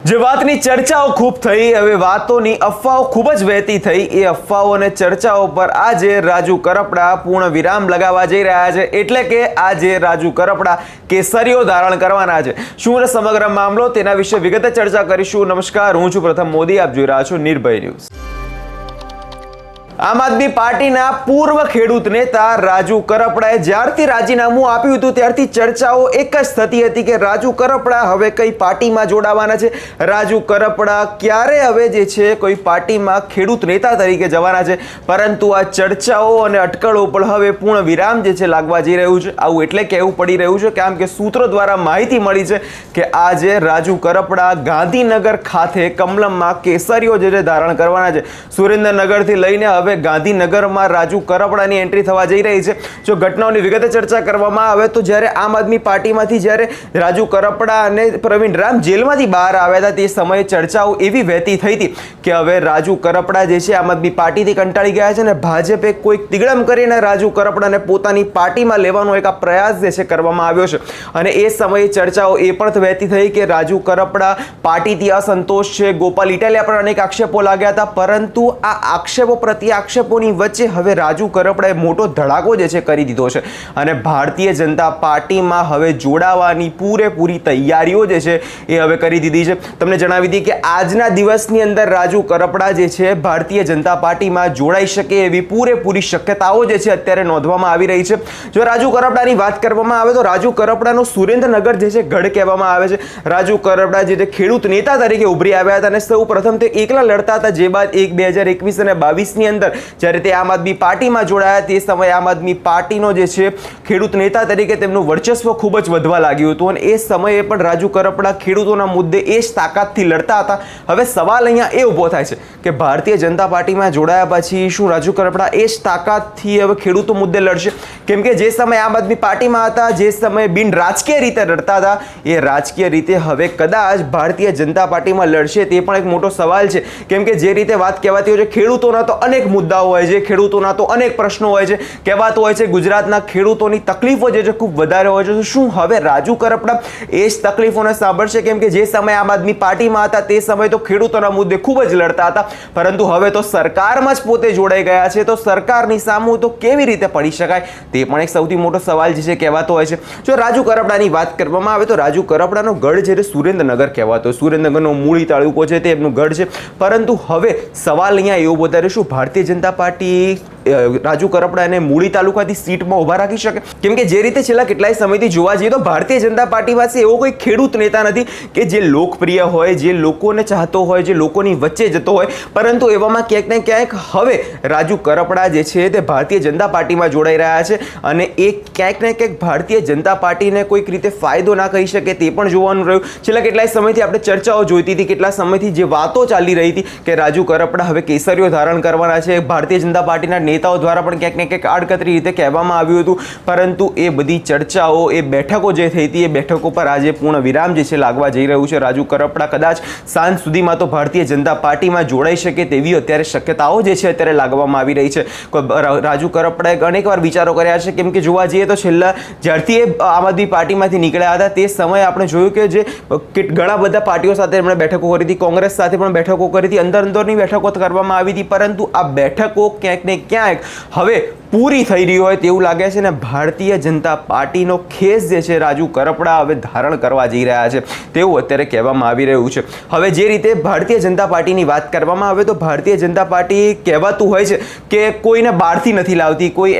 જે વાતની ચર્ચાઓ ખૂબ થઈ, હવે વાતોની અફવાઓ ખૂબ જ વહેતી થઈ। એ અફવાઓ અને ચર્ચાઓ પર આજે રાજુ કરપડા પૂર્ણ વિરામ લગાવવા જઈ રહ્યા છે। એટલે કે આજે રાજુ કરપડા કેસરીઓ ધારણ કરવાના છે। શું સમગ્ર મામલો, તેના વિશે વિગતે ચર્ચા કરીશું। નમસ્કાર, હું છું પ્રથમ મોદી, આપ જોઈ રહ્યા છો નિર્ભય ન્યૂઝ। આમ આદમી પાર્ટીના પૂર્વ ખેડૂત નેતા રાજુ કરપડાએ જ્યારથી રાજીનામું આપ્યું હતું ત્યારથી ચર્ચાઓ એક જ થતી હતી કે રાજુ કરપડા હવે કઈ પાર્ટીમાં જોડાવાના છે, રાજુ કરપડા ક્યારે હવે જે છે કોઈ પાર્ટીમાં ખેડૂત નેતા તરીકે જવાના છે। પરંતુ આ ચર્ચાઓ અને અટકળો પર હવે પૂર્ણ વિરામ જે છે લાગવા જઈ રહ્યું છે। આવું એટલે કહેવું પડી રહ્યું છે કારણ કે સૂત્રો દ્વારા માહિતી મળી છે કે આજે રાજુ કરપડા ગાંધીનગર ખાતે કમલમમાં કેસરીઓ જે છે ધારણ કરવાના છે। સુરેન્દ્રનગરથી લઈને હવે ગાંધીનગરમાં રાજુ કરપડાની એન્ટ્રી થવા જઈ રહી છે। જો ઘટનાઓની વિગતે ચર્ચા કરવામાં આવે તો જ્યારે આમ આદમી પાર્ટીમાંથી જ્યારે રાજુ કરપડા અને પ્રવીણ રામ જેલમાંથી બહાર આવ્યા હતા તે સમયે ચર્ચાઓ એવી વહેતી થઈ હતી કે હવે રાજુ કરપડા જે છે આમ આદમી પાર્ટીથી કંટાળી ગયા છે અને ભાજપે કોઈક તિગડમ કરીને રાજુ કરપડાને પોતાની પાર્ટીમાં લેવાનો એક આ પ્રયાસ જે છે કરવામાં આવ્યો છે। અને એ સમયે ચર્ચાઓ એ પણ વહેતી થઈ કે રાજુ કરપડા પાર્ટીથી અસંતોષ છે। ગોપાલ ઇટાલિયા પર અનેક આક્ષેપો લાગ્યા હતા, પરંતુ આ આક્ષેપો પ્રત્યે આક્ષેપોની વચ્ચે હવે રાજુ કરપડાએ મોટો ધડાકો જે છે કરી દીધો છે અને ભારતીય જનતા પાર્ટીમાં હવે જોડાવાની પૂરેપૂરી તૈયારીઓ જે છે એ હવે કરી દીધી છે। તમને જણાવી દઈએ કે આજના દિવસની અંદર રાજુ કરપડા જે છે ભારતીય જનતા પાર્ટીમાં જોડાઈ શકે એવી પૂરેપૂરી શક્યતાઓ જે છે અત્યારે નોંધવામાં આવી રહી છે। જો રાજુ કરપડાની વાત કરવામાં આવે તો રાજુ કરપડાનો સુરેન્દ્રનગર જે છે ગઢ કહેવામાં આવે છે। રાજુ કરપડા જે ખેડૂત નેતા તરીકે ઉભરી આવ્યા હતા અને સૌ પ્રથમ તે એકલા લડતા હતા, જે બાદ 2021 અને 22ની અંદર જ્યારે તે આમ આદમી પાર્ટીમાં જોડાયા તે સમયે આમ આદમી પાર્ટીનો જે છે ખેડૂત નેતા તરીકે તેમનું વર્ચસ્વ ખૂબ જ વધવા લાગ્યું હતું અને એ સમયે પણ રાજુ કરપડા ખેડૂતોના મુદ્દે એ જ તાકાતથી લડતા હતા। હવે સવાલ અહીંયા એ ઊભો થાય છે કે ભારતીય જનતા પાર્ટીમાં જોડાયા પછી શું રાજુ કરપડા એ જ તાકાતથી હવે ખેડૂતો મુદ્દે લડશે? કેમ કે જે સમયે આમ આદમી પાર્ટીમાં હતા, જે સમયે બિન રાજકીય રીતે લડતા હતા, એ રાજકીય રીતે હવે કદાચ ભારતીય જનતા પાર્ટીમાં લડશે તે પણ એક મોટો સવાલ છે। કેમ કે જે રીતે વાત કહેવાતી હોય છે ખેડૂતોના તો અનેક મુદ્દાઓ હોય છે, ખેડૂતોના તો અનેક પ્રશ્નો હોય છે, કહેવાતું હોય છે ગુજરાતના ખેડૂતોની તકલીફો જે છે ખૂબ વધારે હોય છે। તો શું હવે રાજુ કરપડા એ જ તકલીફોને સાંભળશે? કેમ કે જે સમયે આમ આદમી પાર્ટીમાં હતા તે સમયે તો ખેડૂતોના મુદ્દે ખૂબ જ લડતા હતા, પરંતુ હવે તો સરકારમાં જ પોતે જોડાઈ ગયા છે, તો સરકારની સામે તો કેવી રીતે પડી શકાય તે પણ એક સૌથી મોટો સવાલ જે છે કહેવાતો હોય છે। જો રાજુ કરપડાની વાત કરવામાં આવે તો રાજુ કરપડાનો ગઢ છે તે સુરેન્દ્રનગર કહેવાતો, સુરેન્દ્રનગરનો મૂળી તાલુકો છે તે એમનું ગઢ છે। પરંતુ હવે સવાલ અહીંયા એવો વધારે, શું ભારતીય જનતા પાર્ટી રાજુ કરપડાને મૂળી તાલુકાથી સીટમાં ઉભા રાખી શકે? કેમ કે જે રીતે છેલ્લા કેટલાય સમયથી જોવા જઈએ તો ભારતીય જનતા પાર્ટી પાસે એવો કોઈ ખેડૂત નેતા નથી કે જે લોકપ્રિય હોય, જે લોકોને ચાહતો હોય, જે લોકોની વચ્ચે જતો હોય, પરંતુ એવામાં ક્યાંક ને ક્યાંક હવે રાજુ કરપડા જે છે તે ભારતીય જનતા પાર્ટીમાં જોડાઈ રહ્યા છે અને એ ક્યાંક ને ક્યાંક ભારતીય જનતા પાર્ટીને કોઈક રીતે ફાયદો ના કહી શકે તે પણ જોવાનું રહ્યું। છેલ્લા કેટલાય સમયથી આપણે ચર્ચાઓ જોઈતી હતી, કેટલા સમયથી જે વાતો ચાલી રહી હતી કે રાજુ કરપડા હવે કેસરીઓ ધારણ કરવાના છે, ભારતીય જનતા પાર્ટીના નેતાઓ દ્વારા પણ ક્યાંક ને ક્યાંક આડકતરી રીતે કહેવામાં આવ્યું હતું, પરંતુ એ બધી ચર્ચાઓ, એ બેઠકો જે થઈ હતી એ બેઠકો પર આજે પૂર્ણ વિરામ જે છે લાગવા જઈ રહ્યું છે। રાજુ કરપડા કદાચ સાંજ સુધીમાં તો ભારતીય જનતા પાર્ટીમાં જોડાઈ શકે તેવી અત્યારે શક્યતાઓ જે છે અત્યારે લાગવામાં આવી રહી છે। રાજુ કરપડાએ અનેકવાર વિચારો કર્યા છે, કેમ કે જોવા જઈએ તો છેલ્લા જ્યારથી એ આમ આદમી પાર્ટીમાંથી નીકળ્યા હતા તે સમયે આપણે જોયું કે જે ઘણા બધા પાર્ટીઓ સાથે એમણે બેઠકો કરી હતી, કોંગ્રેસ સાથે પણ બેઠકો કરી હતી, અંદરની બેઠકો કરવામાં આવી હતી, પરંતુ આ બેઠકો ક્યાંક ને ક્યાંક હવે પૂરી થઈ રહી હોય તેવું લાગે છે ને ભારતીય જનતા પાર્ટીનો ખેસ જે છે રાજુ કરપડા હવે ધારણ કરવા જઈ રહ્યા છે તેવું અત્યારે કહેવામાં આવી રહ્યું છે। હવે જે રીતે ભારતીય જનતા પાર્ટીની વાત કરવામાં આવે તો ભારતીય જનતા પાર્ટી કહેવાતું હોય છે કે કોઈને બહારથી નથી લાવતી, કોઈ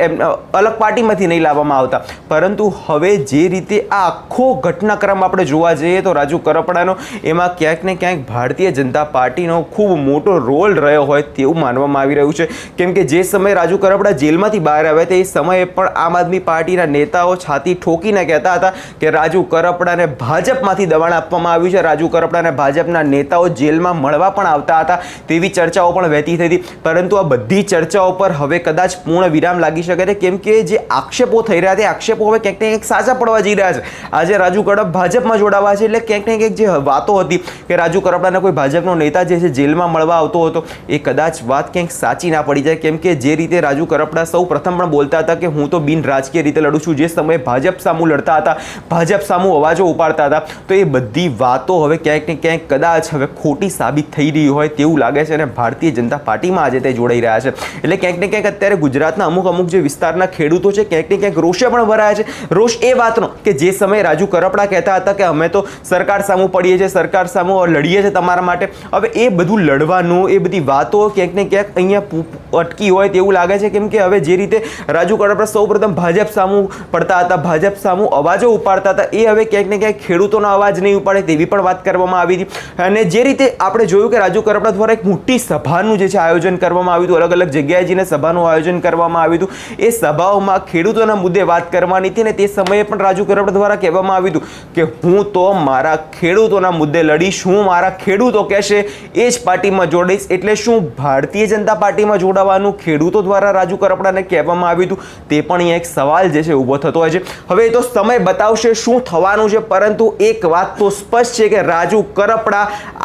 અલગ પાર્ટીમાંથી નહીં લાવવામાં આવતા, પરંતુ હવે જે રીતે આ આખો ઘટનાક્રમ આપણે જોવા જઈએ તો રાજુ કરપડાનો એમાં ક્યાંક ને ક્યાંક ભારતીય જનતા પાર્ટીનો ખૂબ મોટો રોલ રહ્યો હોય તેવું માનવામાં આવી રહ્યું છે। કેમ કે જે સમયે રાજુ કરપડા જેલમાંથી બહાર આવ્યા તે સમયે પણ આમ આદમી પાર્ટીના નેતાઓ છાતી ઠોકીને કહેતા હતા કે રાજુ કરપડાને ભાજપમાંથી દબાણ આપવામાં આવ્યું છે, રાજુ કરપડાને ભાજપના નેતાઓ જેલમાં મળવા પણ આવતા હતા તેવી ચર્ચાઓ પણ વહેતી થઈ હતી। પરંતુ આ બધી ચર્ચાઓ પર હવે કદાચ પૂર્ણ વિરામ લાગી શકે છે, કેમ કે જે આક્ષેપો થઈ રહ્યા તે આક્ષેપો હવે ક્યાંક ને ક્યાંક સાચા પડવા જઈ રહ્યા છે। આજે રાજુ કરપડા ભાજપમાં જોડાવા છે એટલે ક્યાંક ને ક્યાંક જે વાતો હતી કે રાજુ કરપડાને કોઈ ભાજપનો નેતા જે છે જેલમાં મળવા આવતો હતો એ કદાચ વાત ક્યાંક સાચી ના પડી જાય, કેમ કે જે રીતે રાજુ કરપડા સૌ પ્રથમ પણ બોલતા હતા કે હું તો બિન રાજકીય રીતે લડું છું, જે સમયે ભાજપ સામું લડતા હતા, ભાજપ સામું અવાજો ઉપાડતા હતા, તો એ બધી વાતો હવે ક્યાંક ને ક્યાંક કદાચ હવે ખોટી સાબિત થઈ રહી હોય તેવું લાગે છે અને ભારતીય જનતા પાર્ટીમાં આજે તે જોડાઈ રહ્યા છે. એટલે ક્યાંક ને ક્યાંક અત્યારે ગુજરાતના અમુક જે વિસ્તારના ખેડૂતો છે ક્યાંક ને ક્યાંક રોષે પણ ભરાયા છે. રોષ એ વાતનો કે જે સમયે રાજુ કરપડા કહેતા હતા કે અમે તો સરકાર સામું પડીએ છીએ, સરકાર સામું લડીએ છીએ તમારા માટે, હવે એ બધું લડવાનું, એ બધી વાતો ક્યાંક ને ક્યાંક અહીંયા અટકી હોય તેવું લાગે છે. કેમ કે હવે જે રીતે રાજુ કરપડા સૌપ્રથમ ભાજપ સામું પડતા હતા, ભાજપ સામું અવાજો ઉપાડતા હતા, એ હવે ક્યાંક ને ક્યાંક ખેડૂતોનો અવાજ નહીં ઉપાડે તેવી પણ વાત કરવામાં આવી હતી. અને જે રીતે આપણે જોયું કે રાજુ કરપડા દ્વારા એક મોટી સભાનું જે છે આયોજન કરવામાં આવ્યું હતું, અલગ અલગ જગ્યાએ જઈને સભાનું આયોજન કરવામાં આવ્યું હતું. એ સભાઓમાં ખેડૂતોના મુદ્દે વાત કરવાની હતી અને તે સમયે પણ રાજુ કરપડા દ્વારા કહેવામાં આવ્યું હતું કે હું તો મારા ખેડૂતોના મુદ્દે લડીશ, હું મારા ખેડૂતો કહેશે એ જ પાર્ટીમાં જોડીશ. એટલે શું ભારતીય જનતા પાર્ટીમાં જોડાવાનું ખેડૂતો દ્વારા રાજુ કરપડાને કહેવામાં આવ્યું હતું? તે પણ અહીંયા એક સવાલ જે છે ઊભો થતો હોય છે. હવે એ તો સમય બતાવશે શું થવાનું છે, પરંતુ એક વાત તો સ્પષ્ટ છે કે રાજુ કરપડા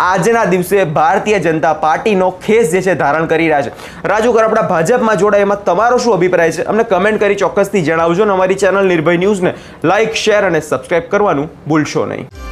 આજના દિવસે ભારતીય જનતા પાર્ટીનો ખેસ જે છે ધારણ કરી રહ્યા છે. રાજુ કરપડા ભાજપમાં જોડાય, એમાં તમારો શું અભિપ્રાય છે? અમને કમેન્ટ કરી ચોક્કસથી જણાવજો. અને અમારી ચેનલ નિર્ભય ન્યૂઝને લાઇક, શેર અને સબસ્ક્રાઇબ કરવાનું ભૂલશો નહીં.